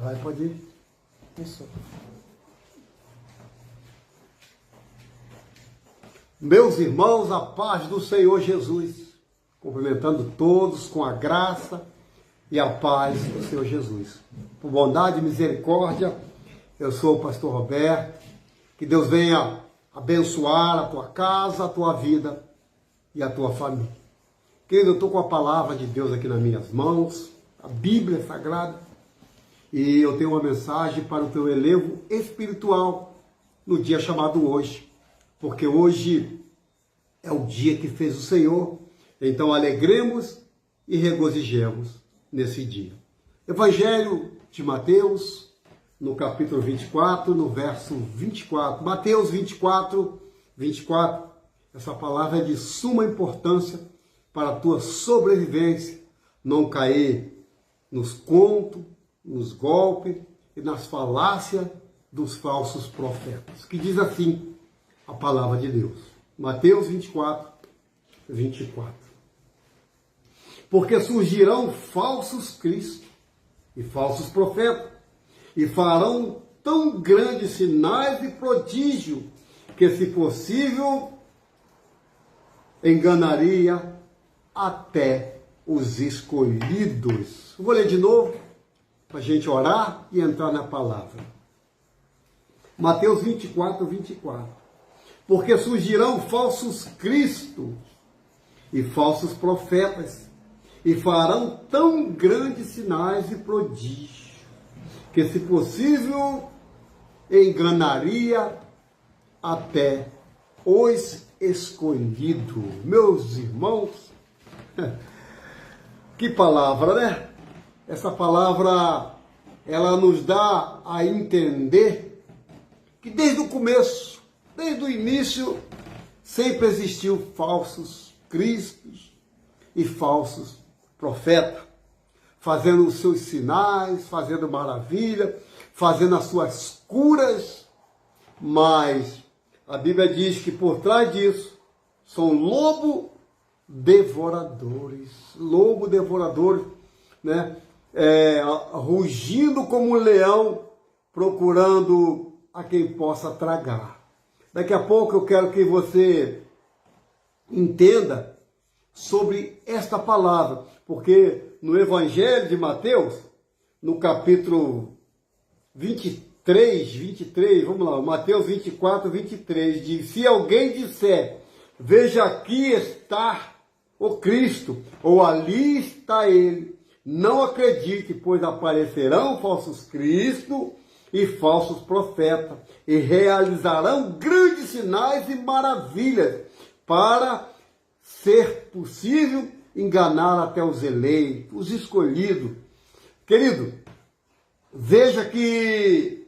Vai, pode ir. Isso. Meus irmãos, a paz do Senhor Jesus. Cumprimentando todos com a graça e a paz do Senhor Jesus. Por bondade e misericórdia, eu sou o pastor Roberto. Que Deus venha abençoar a tua casa, a tua vida e a tua família. Querido, eu estou com a palavra de Deus aqui nas minhas mãos, a Bíblia Sagrada, e eu tenho uma mensagem para o teu elevo espiritual no dia chamado hoje, porque hoje é o dia que fez o Senhor, então alegremos e regozijemos nesse dia. Evangelho de Mateus, no capítulo 24, no verso 24. Mateus 24, 24. Essa palavra é de suma importância para a tua sobrevivência, não cair nos contos, nos golpes e nas falácias dos falsos profetas. Que diz assim a palavra de Deus. Mateus 24, 24. Porque surgirão falsos cristos e falsos profetas, e farão tão grandes sinais e prodígios, que, se possível, enganaria até os escolhidos. Vou ler de novo, para a gente orar e entrar na palavra. Mateus 24, 24. Porque surgirão falsos cristos e falsos profetas, e farão tão grandes sinais e prodígios, que, se possível, enganaria até os escolhidos. Meus irmãos, que palavra, né? Essa palavra, ela nos dá a entender que desde o começo, desde o início, sempre existiu falsos cristos e falsos profetas, fazendo os seus sinais, fazendo maravilha, fazendo as suas curas, mas a Bíblia diz que por trás disso são lobo devoradores, né? Rugindo como um leão, procurando a quem possa tragar. Daqui a pouco eu quero que você entenda sobre esta palavra, porque no Evangelho de Mateus, no capítulo 23, vamos lá, Mateus 24, 23, diz: se alguém disser, veja, aqui está o Cristo, ou ali está ele, não acredite, pois aparecerão falsos cristos e falsos profetas, e realizarão grandes sinais e maravilhas, para ser possível enganar até os eleitos, os escolhidos. Querido, veja que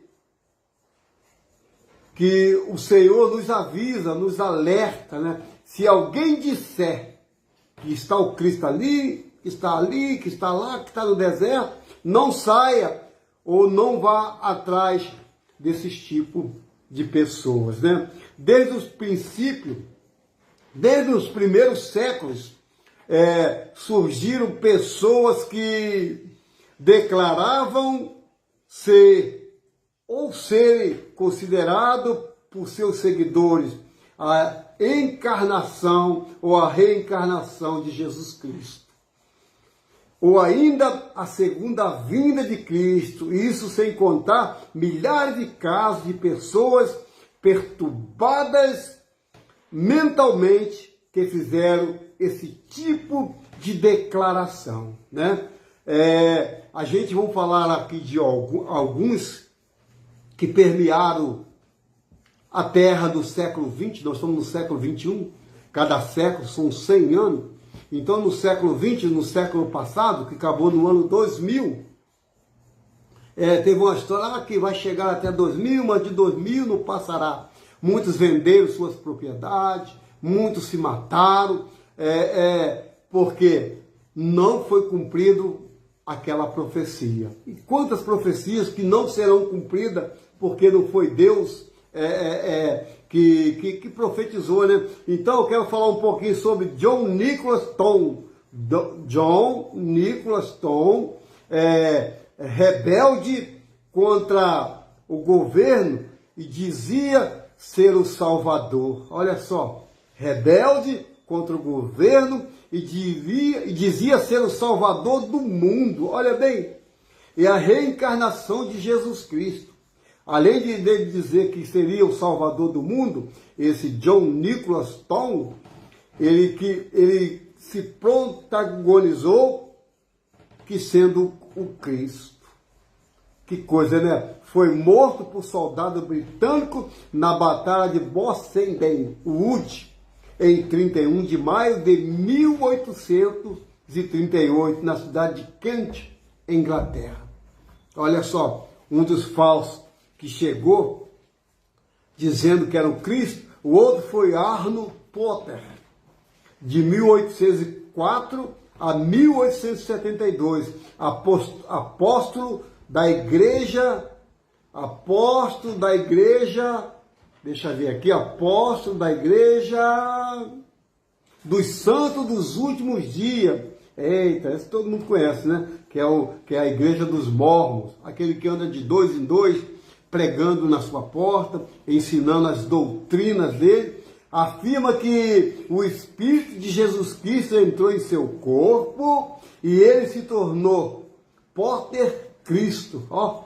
o Senhor nos avisa, nos alerta, né? Se alguém disser que está o Cristo ali, que está ali, que está lá, que está no deserto, não saia ou não vá atrás desses tipos de pessoas, né? Desde os princípios, desde os primeiros séculos, surgiram pessoas que declaravam ser ou serem considerados por seus seguidores a encarnação ou a reencarnação de Jesus Cristo, ou ainda a segunda vinda de Cristo, isso sem contar milhares de casos de pessoas perturbadas mentalmente que fizeram esse tipo de declaração, né? A gente vai falar aqui de alguns que permearam a Terra do século XX, nós estamos no século XXI, cada século são 100 anos, então no século XX, no século passado, que acabou no ano 2000, teve uma história que vai chegar até 2000, mas de 2000 não passará. Muitos venderam suas propriedades, muitos se mataram, porque não foi cumprido aquela profecia. E quantas profecias que não serão cumpridas porque não foi Deus que profetizou, né? Então eu quero falar um pouquinho sobre John Nicholas Tom. John Nicholas Tom, rebelde contra o governo e dizia ser o Salvador. Olha só, rebelde contra o governo e dizia ser o Salvador do mundo. Olha bem, é a reencarnação de Jesus Cristo. Além de ele dizer que seria o Salvador do mundo, esse John Nicholas Tom, ele se protagonizou que sendo o Cristo. Que coisa, né? Foi morto por soldado britânico na Batalha de Bossenden Wood, em 31 de maio de 1838, na cidade de Kent, Inglaterra. Olha só, um dos falsos que chegou dizendo que era o Cristo, o outro foi Arnold Potter, de 1804 a 1872, apóstolo da igreja, deixa eu ver aqui, apóstolo da igreja dos santos dos últimos dias. Eita, esse todo mundo conhece, né? Que é a igreja dos mormons, aquele que anda de 2 em 2, pregando na sua porta, ensinando as doutrinas dele. Afirma que o Espírito de Jesus Cristo entrou em seu corpo e ele se tornou Potter Cristo. Ó,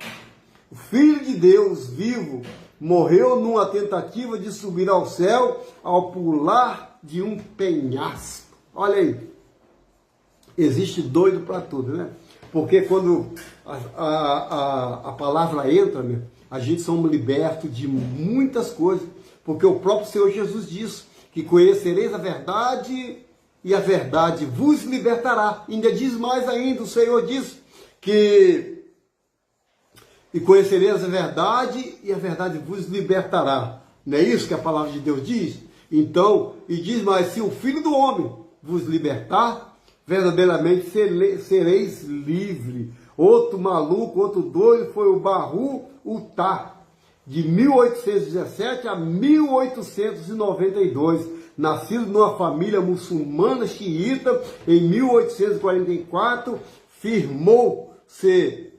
o Filho de Deus vivo morreu numa tentativa de subir ao céu ao pular de um penhasco. Olha aí, existe doido para tudo, né? Porque quando a palavra entra, né, a gente somos libertos de muitas coisas. Porque o próprio Senhor Jesus diz que conhecereis a verdade e a verdade vos libertará. Ainda diz mais ainda, o Senhor diz que conhecereis a verdade e a verdade vos libertará. Não é isso que a palavra de Deus diz? Então, e diz mais, se o Filho do Homem vos libertar, verdadeiramente sereis livres. Outro maluco, outro doido foi o Baru Utá, de 1817 a 1892, nascido numa família muçulmana xiita, em 1844, firmou-se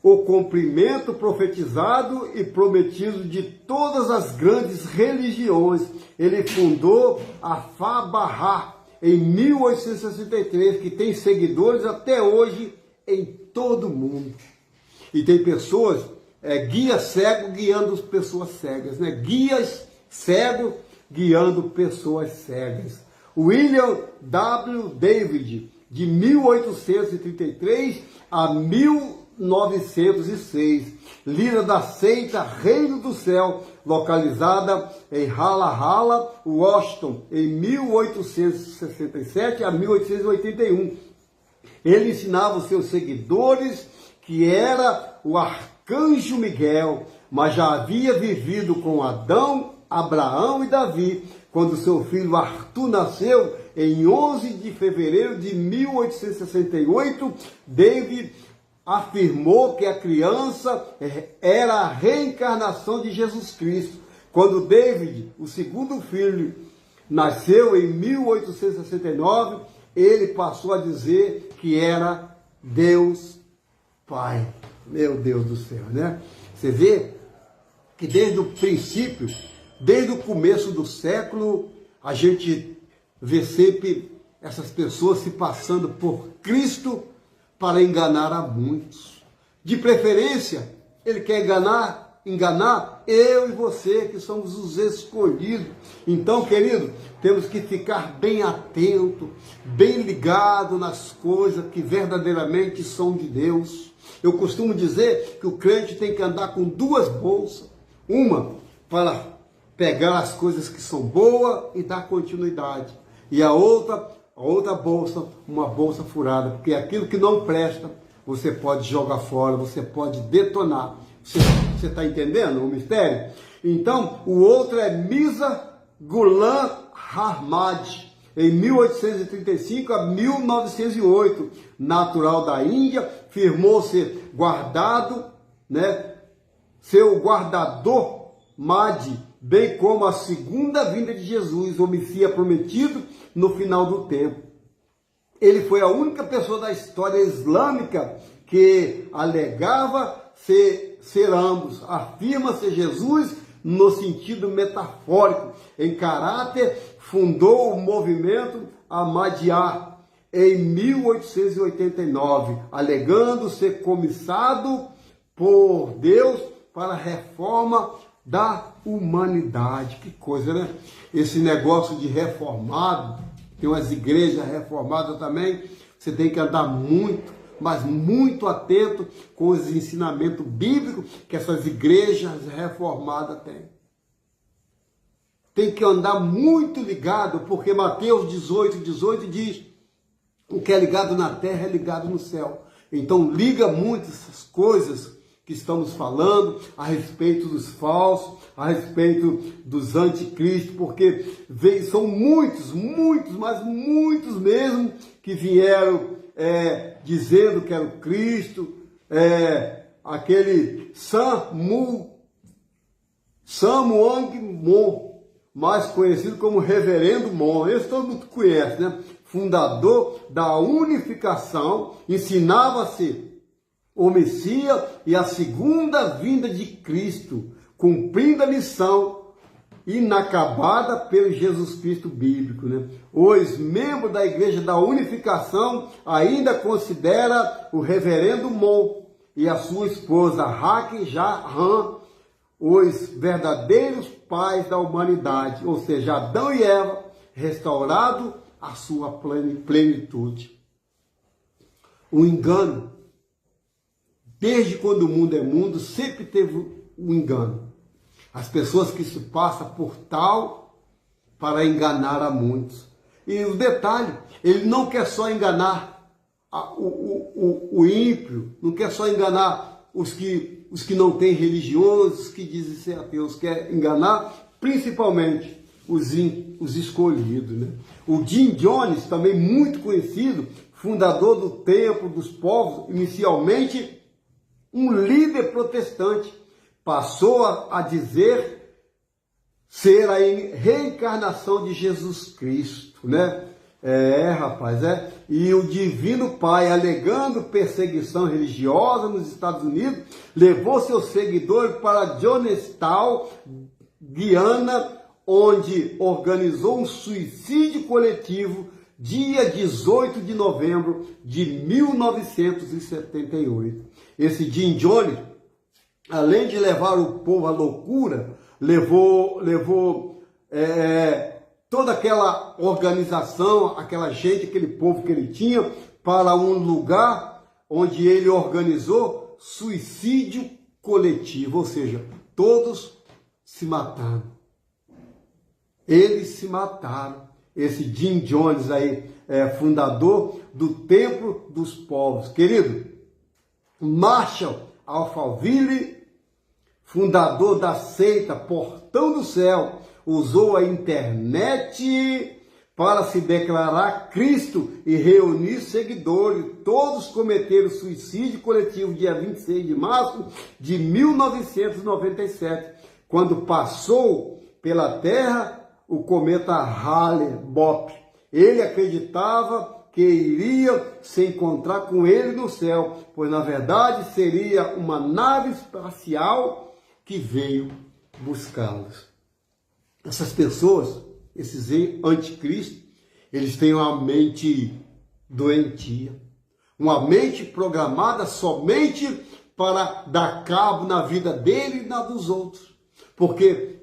o cumprimento profetizado e prometido de todas as grandes religiões. Ele fundou a Fá-Bahá em 1863, que tem seguidores até hoje em todo o mundo. E tem pessoas, guia cego guiando pessoas cegas, né? Guias cegos guiando pessoas cegas. William W. David, de 1833 a 1906, líder da seita Reino do Céu, localizada em Halla, Washington, em 1867 a 1881. Ele ensinava os seus seguidores que era o arcanjo Miguel, mas já havia vivido com Adão, Abraão e Davi, quando seu filho Arthur nasceu em 11 de fevereiro de 1868. David afirmou que a criança era a reencarnação de Jesus Cristo. Quando David, o segundo filho, nasceu em 1869, ele passou a dizer que era Deus Pai. Meu Deus do céu, né? Você vê que desde o princípio, desde o começo do século, a gente vê sempre essas pessoas se passando por Cristo para enganar a muitos. De preferência, ele quer enganar eu e você, que somos os escolhidos. Então, querido, temos que ficar bem atento, bem ligado nas coisas que verdadeiramente são de Deus. Eu costumo dizer que o crente tem que andar com duas bolsas. Uma para pegar as coisas que são boas e dar continuidade. E a outra bolsa, uma bolsa furada. Porque aquilo que não presta, você pode jogar fora, você pode detonar. Você está entendendo o mistério? Então, o outro é Mirza Ghulam Ahmad, em 1835 a 1908, natural da Índia, firmou-se guardado, né, seu guardador Mahdi, bem como a segunda vinda de Jesus, o Messias prometido no final do tempo. Ele foi a única pessoa da história islâmica que alegava ser ambos. Afirma-se Jesus no sentido metafórico. Em caráter, fundou o movimento Ahmadiyya em 1889, alegando ser comissado por Deus para a reforma da humanidade. Que coisa, né? Esse negócio de reformado, tem umas igrejas reformadas também, você tem que andar muito, mas muito atento com os ensinamentos bíblicos que essas igrejas reformadas têm. Tem que andar muito ligado, porque Mateus 18 diz: o que é ligado na terra é ligado no céu. Então liga muito essas coisas que estamos falando a respeito dos falsos, a respeito dos anticristos, porque são muitos, mas muitos mesmo que vieram dizendo que era o Cristo, aquele Samuel Mon, mais conhecido como Reverendo Mon, esse todo mundo conhece, né? Fundador da unificação, ensinava-se o Messias e a segunda vinda de Cristo, cumprindo a missão inacabada pelo Jesus Cristo bíblico, né? Os membros da Igreja da Unificação ainda considera o Reverendo Mon e a sua esposa Hak Ja-han os verdadeiros pais da humanidade, ou seja, Adão e Eva, restaurado a sua plenitude. O engano, desde quando o mundo é mundo, sempre teve o engano. As pessoas que se passam por tal para enganar a muitos. E o detalhe, ele não quer só enganar o ímpio, não quer só enganar os que não têm religião, os que dizem ser ateus, quer enganar principalmente os escolhidos, né? O Jim Jones, também muito conhecido, fundador do Templo dos Povos, inicialmente um líder protestante, passou a dizer ser a reencarnação de Jesus Cristo, né? E o Divino Pai, alegando perseguição religiosa nos Estados Unidos, levou seus seguidores para Jonestown, Guiana, onde organizou um suicídio coletivo dia 18 de novembro de 1978. Esse Jim Jones, além de levar o povo à loucura, levou toda aquela organização, aquela gente, aquele povo que ele tinha, para um lugar onde ele organizou suicídio coletivo, ou seja, todos se mataram. Eles se mataram. Esse Jim Jones aí, fundador do Templo dos Povos. Querido, Marshall Alphaville, fundador da seita Portão do Céu, usou a internet para se declarar Cristo e reunir seguidores. Todos cometeram suicídio coletivo dia 26 de março de 1997, quando passou pela Terra o cometa Hale-Bopp. Ele acreditava que iria se encontrar com ele no céu, pois na verdade seria uma nave espacial que veio buscá-los. Essas pessoas, esses anticristos, eles têm uma mente doentia, uma mente programada somente para dar cabo na vida dele e na dos outros. Porque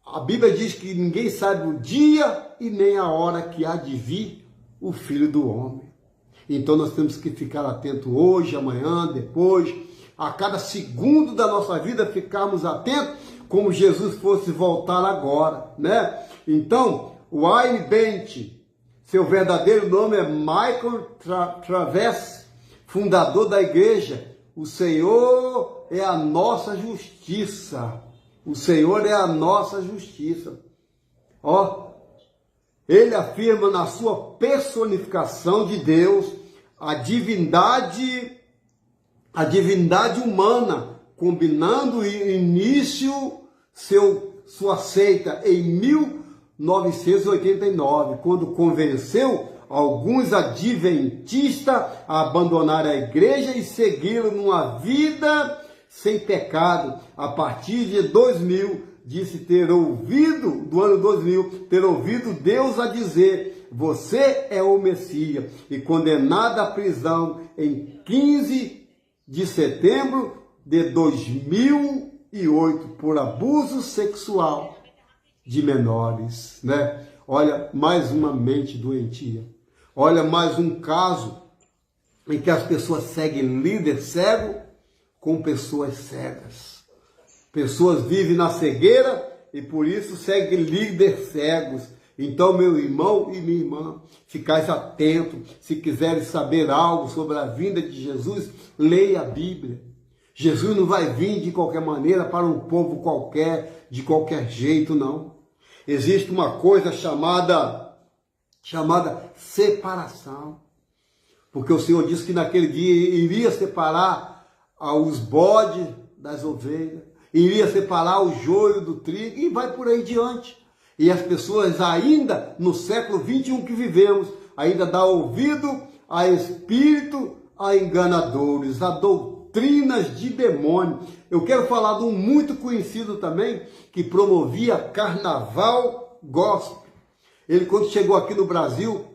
a Bíblia diz que ninguém sabe o dia e nem a hora que há de vir o Filho do Homem. Então nós temos que ficar atento hoje, amanhã, depois, a cada segundo da nossa vida ficarmos atentos, como Jesus fosse voltar agora, né? Então, o Wayne Bent, seu verdadeiro nome é Michael Travis, fundador da igreja. O Senhor é a nossa justiça. O Senhor é a nossa justiça. Ele afirma na sua personificação de Deus a divindade humana, combinando início sua seita em 1989, quando convenceu alguns adventistas a abandonar a igreja e seguiram numa vida sem pecado, a partir de 2000, disse ter ouvido, do ano 2000, ter ouvido Deus a dizer: você é o Messias, e condenado à prisão em 15 de setembro de 2008 por abuso sexual de menores, né? Olha, mais uma mente doentia. Olha, mais um caso em que as pessoas seguem líder cego com pessoas cegas. Pessoas vivem na cegueira e por isso seguem líderes cegos. Então, meu irmão e minha irmã, ficais atentos. Se quiserem saber algo sobre a vinda de Jesus, leia a Bíblia. Jesus não vai vir de qualquer maneira para um povo qualquer, de qualquer jeito, não. Existe uma coisa chamada separação. Porque o Senhor disse que naquele dia iria separar os bodes das ovelhas, iria separar o joio do trigo e vai por aí diante. E as pessoas ainda, no século 21 que vivemos, ainda dão ouvido a espírito, a enganadores, a doutrinas de demônio. Eu quero falar de um muito conhecido também, que promovia carnaval gospel. Ele, quando chegou aqui no Brasil,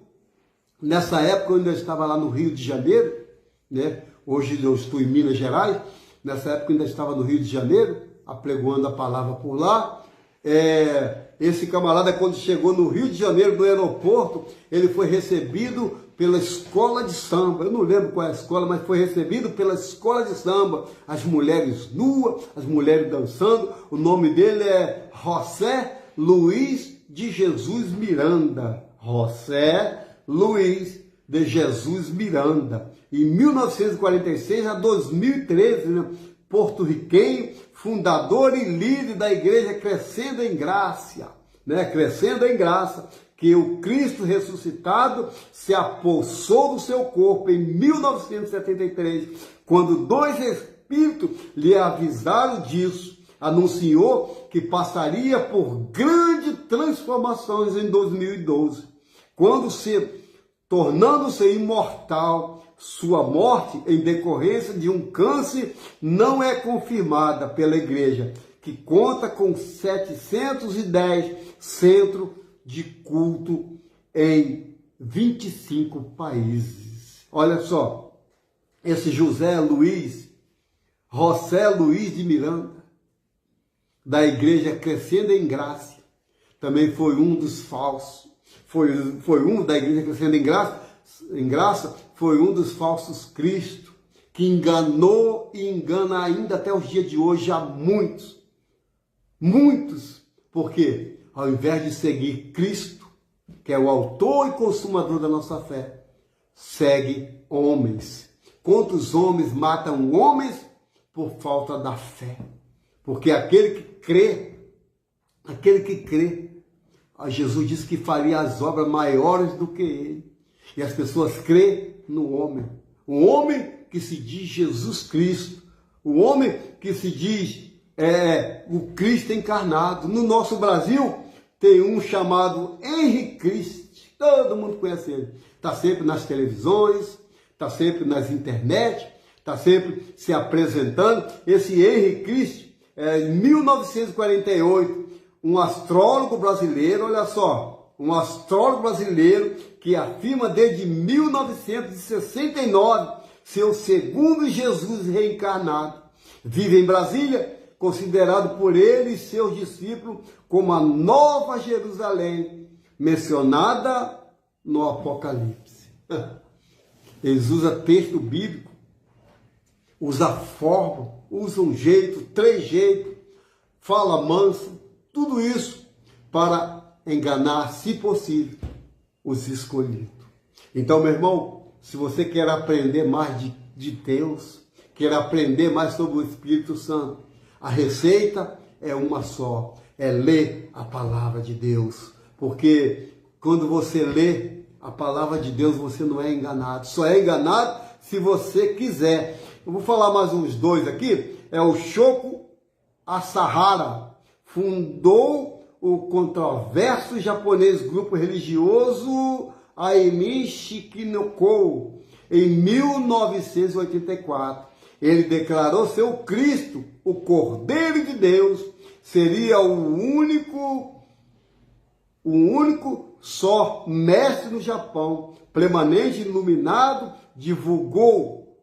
nessa época eu ainda estava lá no Rio de Janeiro, né? Hoje eu estou em Minas Gerais. Nessa época eu ainda estava no Rio de Janeiro, apregoando a palavra por lá. Esse camarada, quando chegou no Rio de Janeiro, no aeroporto, ele foi recebido pela escola de samba. Eu não lembro qual é a escola, mas foi recebido pela escola de samba. As mulheres nuas, as mulheres dançando. O nome dele é José Luiz de Jesus Miranda. José Luiz de Jesus Miranda. Em 1946 a 2013, né? Porto-riquenho, fundador e líder da igreja Crescendo em Graça, né? Crescendo em Graça, que o Cristo ressuscitado se apossou do seu corpo em 1973, quando dois espíritos lhe avisaram disso, anunciou que passaria por grandes transformações em 2012, quando tornando-se imortal. Sua morte, em decorrência de um câncer, não é confirmada pela igreja, que conta com 710 centros de culto em 25 países. Olha só, esse José Luiz de Miranda, da igreja Crescendo em Graça, também foi um dos falsos, foi um da igreja Crescendo em Graça, foi um dos falsos Cristo, que enganou e engana ainda até os dias de hoje a muitos, porque ao invés de seguir Cristo, que é o autor e consumador da nossa fé, segue homens. Quantos homens matam homens por falta da fé? Porque aquele que crê, Jesus disse que faria as obras maiores do que ele. E as pessoas creem no homem. O homem que se diz Jesus Cristo. O homem que se diz o Cristo encarnado. No nosso Brasil tem um chamado Henrique Cristo. Todo mundo conhece ele. Está sempre nas televisões, está sempre nas internet, está sempre se apresentando. Esse Henrique Cristo, em 1948, um astrólogo brasileiro, olha só, um astrólogo brasileiro que afirma desde 1969 ser o segundo Jesus reencarnado. Vive em Brasília, considerado por ele e seus discípulos como a Nova Jerusalém, mencionada no Apocalipse. Eles usam texto bíblico, usam forma, usam jeito, trejeito, fala mansa, tudo isso para enganar, se possível, os escolhidos. Então, meu irmão, se você quer aprender mais de Deus, quer aprender mais sobre o Espírito Santo, a receita é uma só, é ler a palavra de Deus. Porque quando você lê a palavra de Deus, você não é enganado. Só é enganado se você quiser. Eu vou falar mais uns dois aqui. É o Shoko Asahara. Fundou o controverso japonês grupo religioso Aimi Shikinoko em 1984. Ele declarou ser o Cristo, o Cordeiro de Deus, seria o único só mestre no Japão, plenamente iluminado, divulgou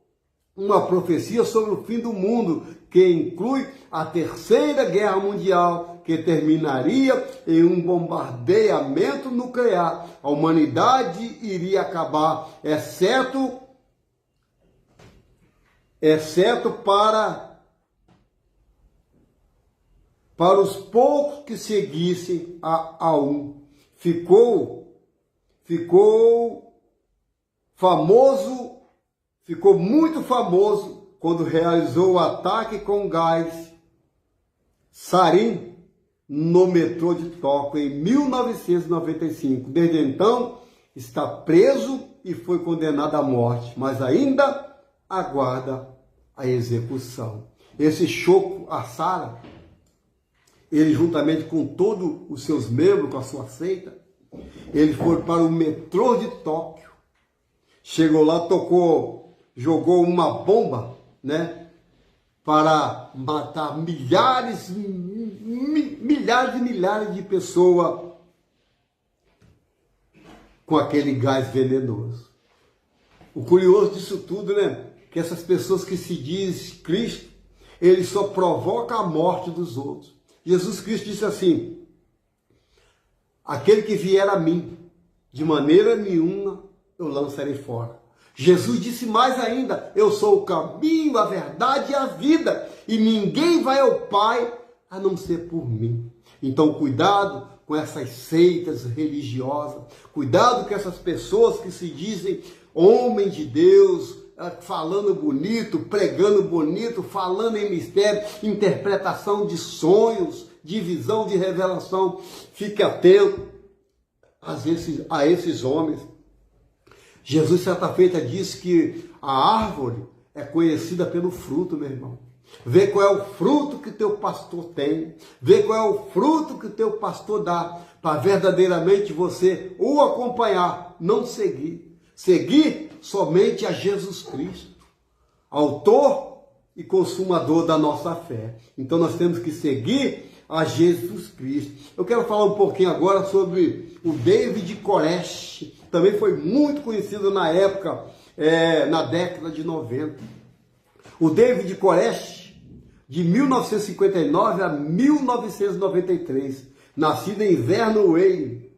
uma profecia sobre o fim do mundo, que inclui a Terceira Guerra Mundial, que terminaria em um bombardeamento nuclear. A humanidade iria acabar, exceto para os poucos que seguissem a um. Ficou muito famoso quando realizou o ataque com gás sarin no metrô de Tóquio em 1995. Desde então, está preso e foi condenado à morte, mas ainda aguarda a execução. Esse Shoko Asahara, ele juntamente com todos os seus membros, com a sua seita, ele foi para o metrô de Tóquio, chegou lá, jogou uma bomba, né, para matar milhares e milhares de pessoas com aquele gás venenoso. O curioso disso tudo, né, que essas pessoas que se dizem Cristo, ele só provoca a morte dos outros. Jesus Cristo disse assim: aquele que vier a mim, de maneira nenhuma eu lançarei fora. Jesus disse mais ainda: eu sou o caminho, a verdade e a vida, e ninguém vai ao Pai a não ser por mim. Então, cuidado com essas seitas religiosas, cuidado com essas pessoas que se dizem homens de Deus, falando bonito, pregando bonito, falando em mistério, interpretação de sonhos, de visão, de revelação. Fique atento a esses homens. Jesus, certa feita, disse que a árvore é conhecida pelo fruto, meu irmão. Vê qual é o fruto que teu pastor tem, vê qual é o fruto que teu pastor dá, para verdadeiramente você o acompanhar, não seguir. Seguir somente a Jesus Cristo, autor e consumador da nossa fé. Então nós temos que seguir a Jesus Cristo. Eu quero falar um pouquinho agora sobre o David Koresh. Também foi muito conhecido na época, na década de 90. O David Koresh, de 1959 a 1993, nascido em Vernon Wayne,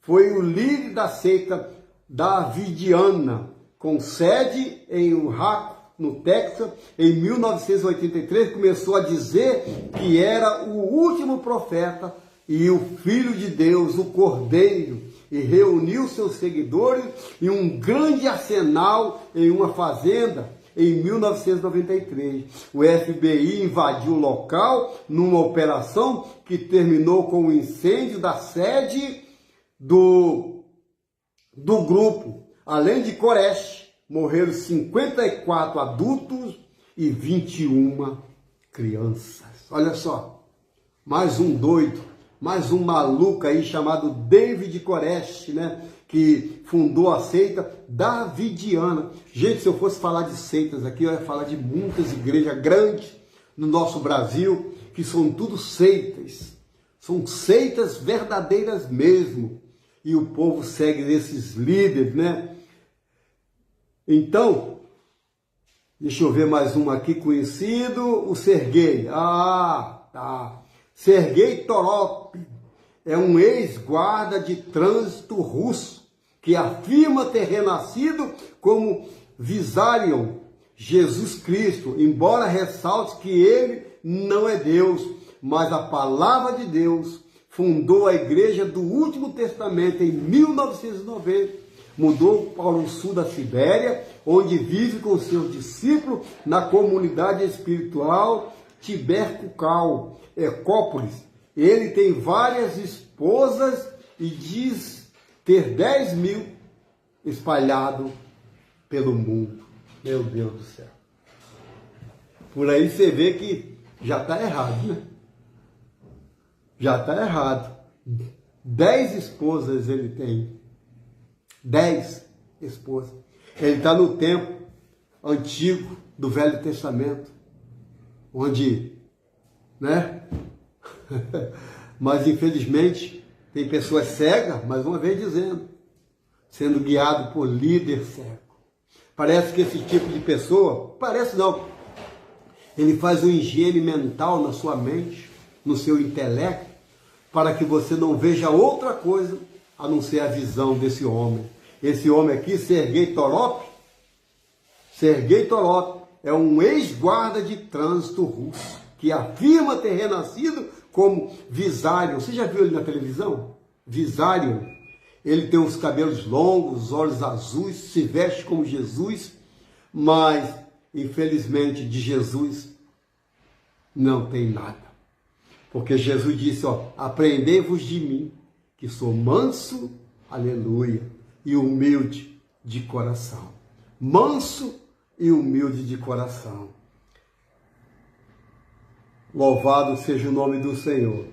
foi o líder da seita davidiana, com sede em Waco, no Texas. Em 1983, começou a dizer que era o último profeta e o Filho de Deus, o Cordeiro, e reuniu seus seguidores em um grande arsenal em uma fazenda. Em 1993, o FBI invadiu o local numa operação que terminou com o incêndio da sede do grupo. Além de Koresh, morreram 54 adultos e 21 crianças. Olha só, mais um doido, mais um maluco aí chamado David Koresh, né? Que fundou a seita davidiana. Gente, se eu fosse falar de seitas aqui, eu ia falar de muitas igrejas grandes no nosso Brasil, que são tudo seitas. São seitas verdadeiras mesmo. E o povo segue esses líderes, né? Então, deixa eu ver mais um aqui conhecido, o Sergei. Sergei Torop é um ex-guarda de trânsito russo que afirma ter renascido como Vissarion, Jesus Cristo, embora ressalte que ele não é Deus, mas a palavra de Deus. Fundou a Igreja do Último Testamento em 1990, mudou para o sul da Sibéria, onde vive com seus discípulos na comunidade espiritual Tibercucal, Ecópolis. Ele tem várias esposas e diz ter 10.000 espalhados pelo mundo. Meu Deus do céu. Por aí você vê que já está errado, né? Já está errado. 10 esposas ele tem. 10 esposas. Ele está no tempo antigo, do Velho Testamento, onde, né? Mas infelizmente tem pessoas cegas, mais uma vez dizendo, sendo guiado por líder cego. Parece que esse tipo de pessoa, parece não, ele faz um higiene mental na sua mente, no seu intelecto, para que você não veja outra coisa a não ser a visão desse homem. Esse homem aqui, Sergei Torop, é um ex-guarda de trânsito russo, que afirma ter renascido como Vissarion. Você já viu ele na televisão? Vissarion. Ele tem os cabelos longos, os olhos azuis, se veste como Jesus, mas, infelizmente, de Jesus não tem nada. Porque Jesus disse, ó, aprendei-vos de mim, que sou manso, aleluia, e humilde de coração. Manso e humilde de coração. Louvado seja o nome do Senhor.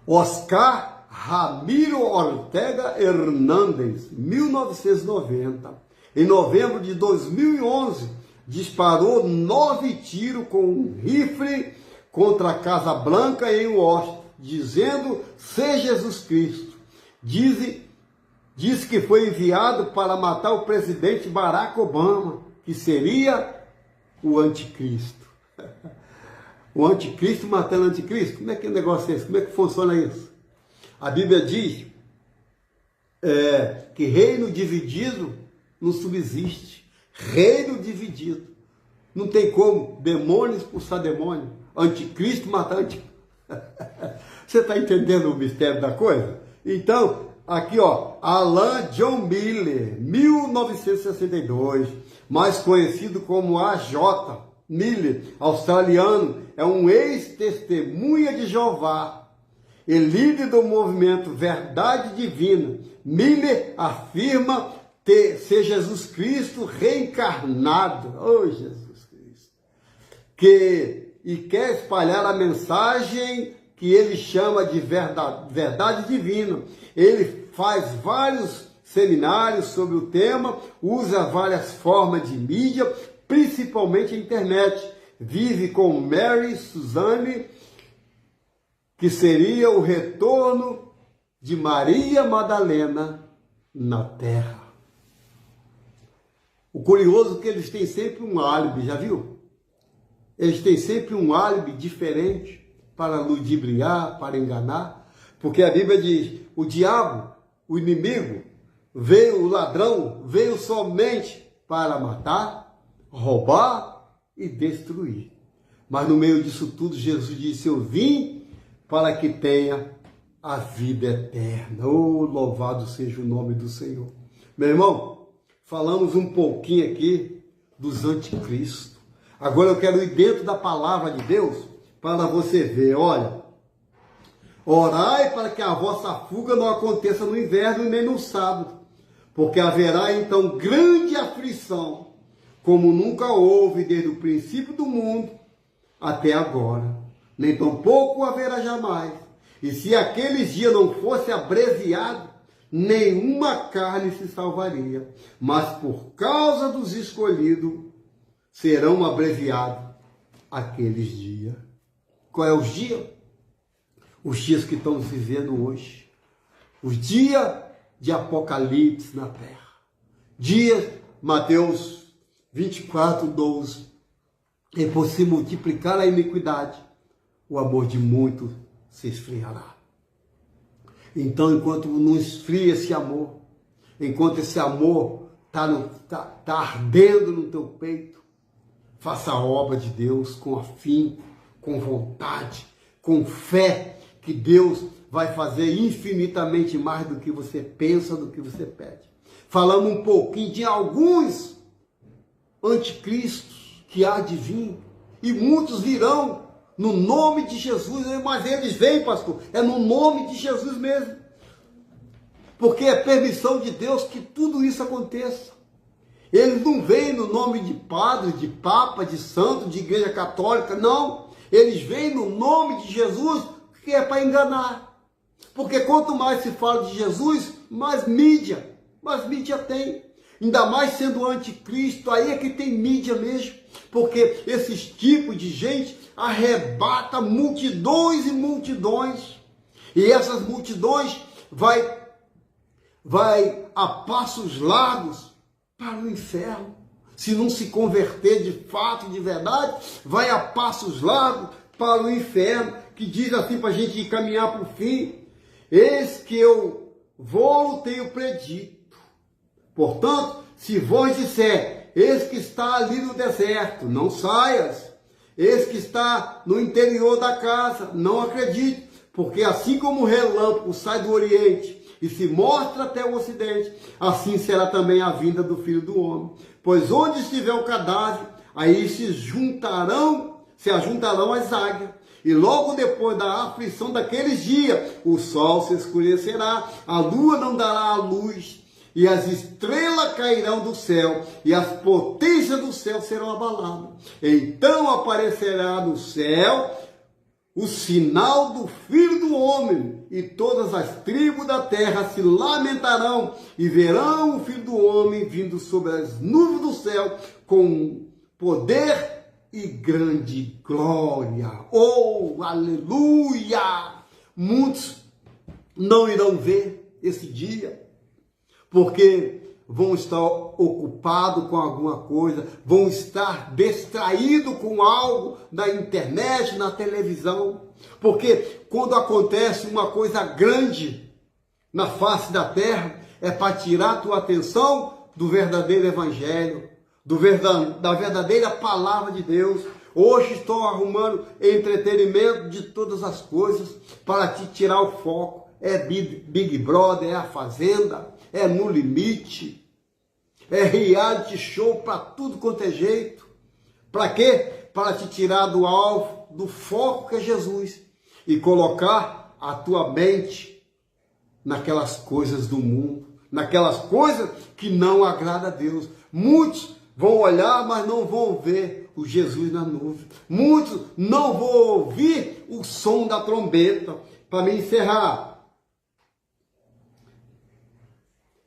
Oscar Ramiro Ortega Hernández, 1990. Em novembro de 2011, disparou 9 tiros com um rifle contra a Casa Branca em Washington, dizendo ser Jesus Cristo. Diz que foi enviado para matar o presidente Barack Obama, que seria o anticristo. O anticristo matando o anticristo? Como é que o negócio é esse? Como é que funciona isso? A Bíblia diz que reino dividido não subsiste. Reino dividido. Não tem como demônio expulsar demônio. Anticristo matar anticristo. Você está entendendo o mistério da coisa? Então, aqui ó, Alan John Miller, 1962, mais conhecido como AJ Miller, australiano, é um ex-testemunha de Jeová e líder do movimento Verdade Divina. Miller afirma ser Jesus Cristo reencarnado. Oh, Jesus Cristo! E quer espalhar a mensagem que ele chama de verdade divina. Ele faz vários seminários sobre o tema, usa várias formas de mídia, principalmente a internet. Vive com Mary Suzanne, que seria o retorno de Maria Madalena na Terra. O curioso é que eles têm sempre um álibi, já viu? Eles têm sempre um álibi diferente para ludibriar, para enganar, porque a Bíblia diz, o diabo, o inimigo, o ladrão, veio somente para matar, roubar e destruir. Mas no meio disso tudo, Jesus disse, eu vim para que tenha a vida eterna. Oh, louvado seja o nome do Senhor. Meu irmão, falamos um pouquinho aqui dos anticristos. Agora eu quero ir dentro da palavra de Deus para você ver, olha, orai para que a vossa fuga não aconteça no inverno e nem no sábado, porque haverá então grande aflição, como nunca houve desde o princípio do mundo até agora, nem tampouco haverá jamais. E se aqueles dias não fosse abreviado, nenhuma carne se salvaria, mas por causa dos escolhidos, serão abreviados aqueles dias. Qual é os dias? Os dias que estamos vivendo hoje. Os dias de Apocalipse na terra. Dias, Mateus 24, 12. E por se multiplicar a iniquidade, o amor de muitos se esfriará. Então, enquanto não esfria esse amor, enquanto esse amor está ardendo no teu peito, faça a obra de Deus com afinco, com vontade, com fé, que Deus vai fazer infinitamente mais do que você pensa, do que você pede. Falamos um pouquinho de alguns anticristos que há de vir, e muitos virão no nome de Jesus, mas eles vêm, pastor, é no nome de Jesus mesmo, porque é permissão de Deus que tudo isso aconteça. Eles não vêm no nome de padre, de papa, de santo, de igreja católica, não. Eles vêm no nome de Jesus, que é para enganar. Porque quanto mais se fala de Jesus, mais mídia tem. ainda mais sendo anticristo, aí é que tem mídia mesmo, porque esses tipos de gente arrebata multidões e multidões, e essas multidões vai a passos largos para o inferno. Se não se converter de fato e de verdade, vai a passos largos para o inferno, que diz assim para a gente caminhar para o fim: eis que eu vou tenho predito. Portanto, se vós disser, eis que está ali no deserto, não saias. Eis que está no interior da casa, não acredite. Porque assim como o relâmpago sai do oriente e se mostra até o ocidente, assim será também a vinda do Filho do Homem. Pois onde estiver o cadáver, aí se ajuntarão as águias. E logo depois da aflição daqueles dias, o sol se escurecerá, a lua não dará a luz, e as estrelas cairão do céu, e as potências do céu serão abaladas. Então aparecerá no céu o sinal do Filho do Homem, e todas as tribos da terra se lamentarão, e verão o Filho do Homem vindo sobre as nuvens do céu, com poder e grande glória. Oh, aleluia! Muitos não irão ver esse dia, porque vão estar ocupados com alguma coisa, vão estar distraídos com algo na internet, na televisão. Porque quando acontece uma coisa grande na face da terra, é para tirar a tua atenção do verdadeiro evangelho, da verdadeira palavra de Deus. Hoje estou arrumando entretenimento de todas as coisas para te tirar o foco. É Big Brother, é a Fazenda, é No Limite, é reality show para tudo quanto é jeito. Para quê? Para te tirar do alvo, do foco que é Jesus, e colocar a tua mente naquelas coisas do mundo, naquelas coisas que não agradam a Deus. Muitos vão olhar, mas não vão ver o Jesus na nuvem. Muitos não vão ouvir o som da trombeta. Para me encerrar,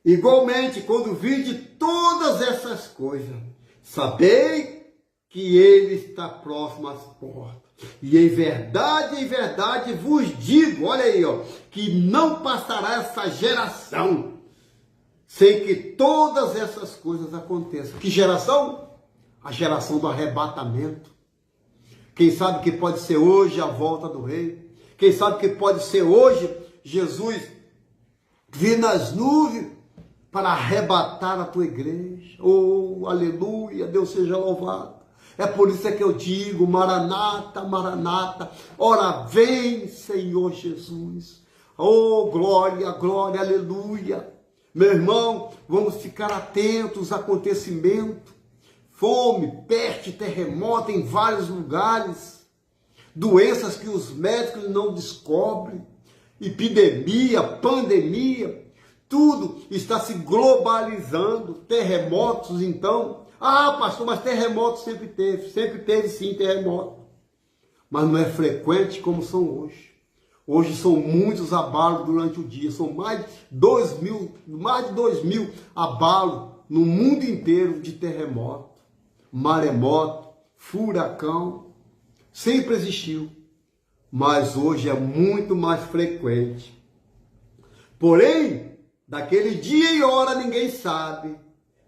igualmente, quando vide todas essas coisas, sabei que Ele está próximo às portas. E em verdade vos digo, olha aí, ó, que não passará essa geração sem que todas essas coisas aconteçam. Que geração? A geração do arrebatamento. Quem sabe que pode ser hoje a volta do rei? Quem sabe que pode ser hoje Jesus vir nas nuvens para arrebatar a tua igreja? Oh, aleluia, Deus seja louvado. É por isso que eu digo, Maranata, Maranata, ora vem, Senhor Jesus. Oh, glória, glória, aleluia. Meu irmão, vamos ficar atentos a acontecimentos. Fome, peste, terremoto em vários lugares. Doenças que os médicos não descobrem. Epidemia, pandemia. Tudo está se globalizando. Terremotos, então. Ah, pastor, mas terremoto sempre teve sim terremoto. Mas não é frequente como são hoje. Hoje são muitos abalos durante o dia. São mais de 2.000 abalos no mundo inteiro de terremoto, maremoto, furacão. Sempre existiu. Mas hoje é muito mais frequente. Porém, daquele dia e hora ninguém sabe,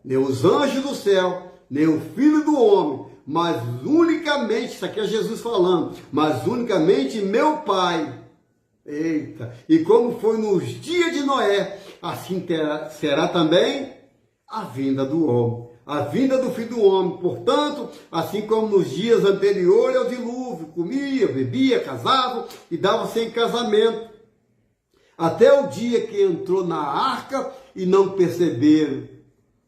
nem os anjos do céu, nem o Filho do Homem, mas unicamente, isso aqui é Jesus falando, mas unicamente meu Pai. Eita, e como foi nos dias de Noé, assim será também a vinda do homem, a vinda do Filho do Homem. Portanto, assim como nos dias anteriores ao dilúvio, comia, bebia, casava e dava-se em casamento, até o dia que entrou na arca e não perceberam,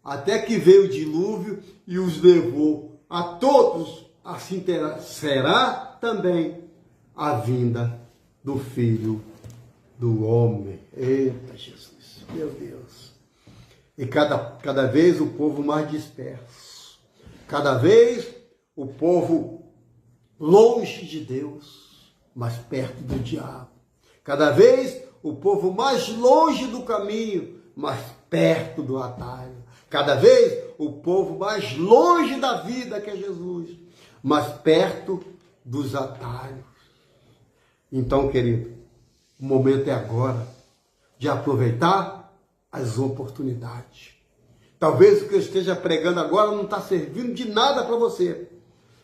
até que veio o dilúvio e os levou a todos. Assim será também a vinda do Filho do Homem. Eita Jesus, meu Deus. E cada vez o povo mais disperso, cada vez o povo longe de Deus, mais perto do diabo, cada vez o povo mais longe do caminho, mais perto do atalho. Cada vez o povo mais longe da vida que é Jesus, mais perto dos atalhos. Então, querido, o momento é agora de aproveitar as oportunidades. Talvez o que eu esteja pregando agora não está servindo de nada para você,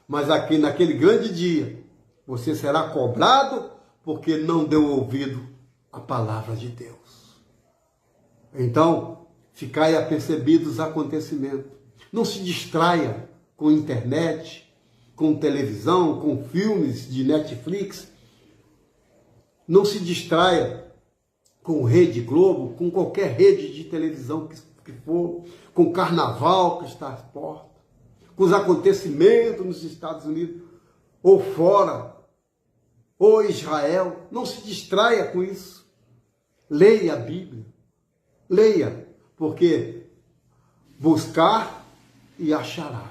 mas aqui naquele grande dia, você será cobrado porque não deu ouvido à palavra de Deus. Então, ficai apercebidos os acontecimentos. Não se distraia com internet, com televisão, com filmes de Netflix. Não se distraia com Rede Globo, com qualquer rede de televisão que for, com o carnaval que está às portas, com os acontecimentos nos Estados Unidos, ou fora, ou Israel. Não se distraia com isso. Leia a Bíblia. Leia, porque buscar e achará.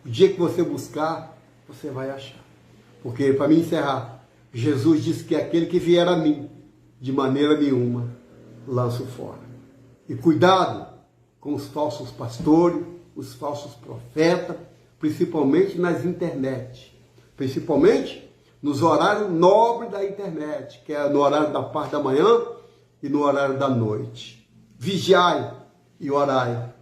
O dia que você buscar, você vai achar. Porque, para me encerrar, Jesus disse que aquele que vier a mim, de maneira nenhuma, lanço fora. E cuidado com os falsos pastores, os falsos profetas, principalmente nas internet. Principalmente nos horários nobres da internet, que é no horário da parte da manhã e no horário da noite. Vigiai e orai,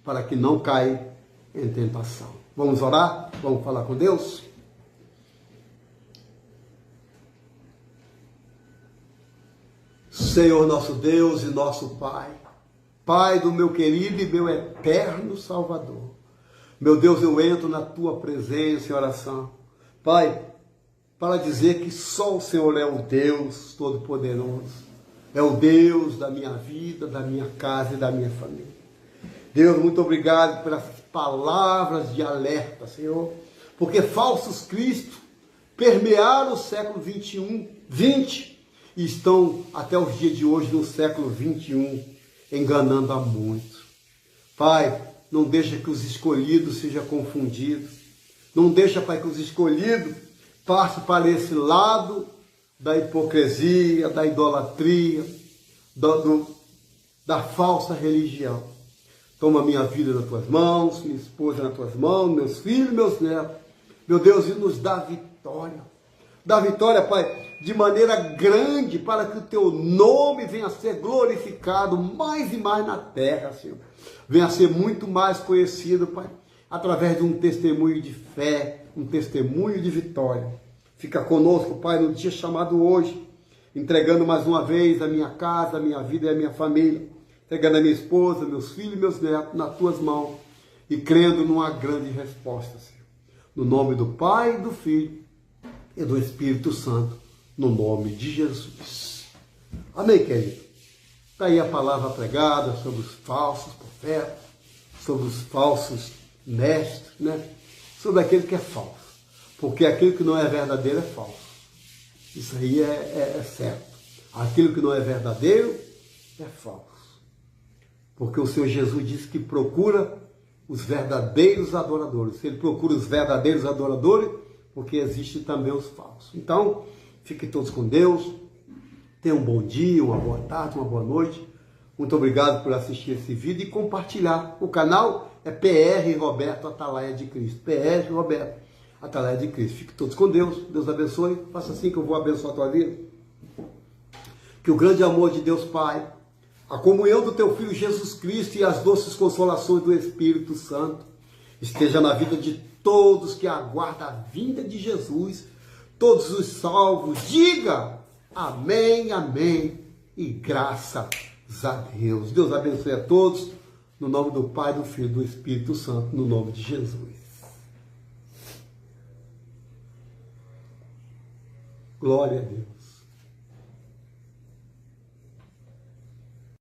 para que não caia em tentação. Vamos orar? Vamos falar com Deus? Senhor nosso Deus e nosso Pai, Pai do meu querido e meu eterno Salvador. Meu Deus, eu entro na Tua presença em oração, Pai, para dizer que só o Senhor é o Deus Todo-Poderoso. É o Deus da minha vida, da minha casa e da minha família. Deus, muito obrigado pelas palavras de alerta, Senhor, porque falsos cristos permearam o século 20 e estão até os dias de hoje no século 21, enganando a muitos. Pai, não deixa que os escolhidos sejam confundidos. Não deixa, Pai, que os escolhidos passem para esse lado da hipocrisia, da idolatria, da falsa religião. Toma minha vida nas Tuas mãos, minha esposa nas Tuas mãos, meus filhos, meus netos. Meu Deus, e nos dá vitória. Dá vitória, Pai, de maneira grande, para que o Teu nome venha a ser glorificado mais e mais na terra, Senhor. Venha a ser muito mais conhecido, Pai, através de um testemunho de fé, um testemunho de vitória. Fica conosco, Pai, no dia chamado hoje, entregando mais uma vez a minha casa, a minha vida e a minha família, entregando a minha esposa, meus filhos e meus netos nas Tuas mãos e crendo numa grande resposta, Senhor. No nome do Pai, do Filho e do Espírito Santo, no nome de Jesus. Amém, querido? Está aí a palavra pregada sobre os falsos profetas, sobre os falsos mestres, né? Sobre aquele que é falso. Porque aquilo que não é verdadeiro é falso. Isso aí é certo. Aquilo que não é verdadeiro é falso. Porque o Senhor Jesus disse que procura os verdadeiros adoradores. Ele procura os verdadeiros adoradores, porque existem também os falsos. Então, fiquem todos com Deus. Tenham um bom dia, uma boa tarde, uma boa noite. Muito obrigado por assistir esse vídeo e compartilhar. O canal é PR Roberto Atalaia de Cristo. PR Roberto Atalaia de Cristo. Fiquem todos com Deus. Deus abençoe. Faça assim que eu vou abençoar a tua vida. Que o grande amor de Deus Pai, a comunhão do Teu Filho Jesus Cristo e as doces consolações do Espírito Santo esteja na vida de todos que aguardam a vinda de Jesus, todos os salvos. Diga amém, amém e graças a Deus. Deus abençoe a todos, no nome do Pai, do Filho e do Espírito Santo, no nome de Jesus. Glória a Deus.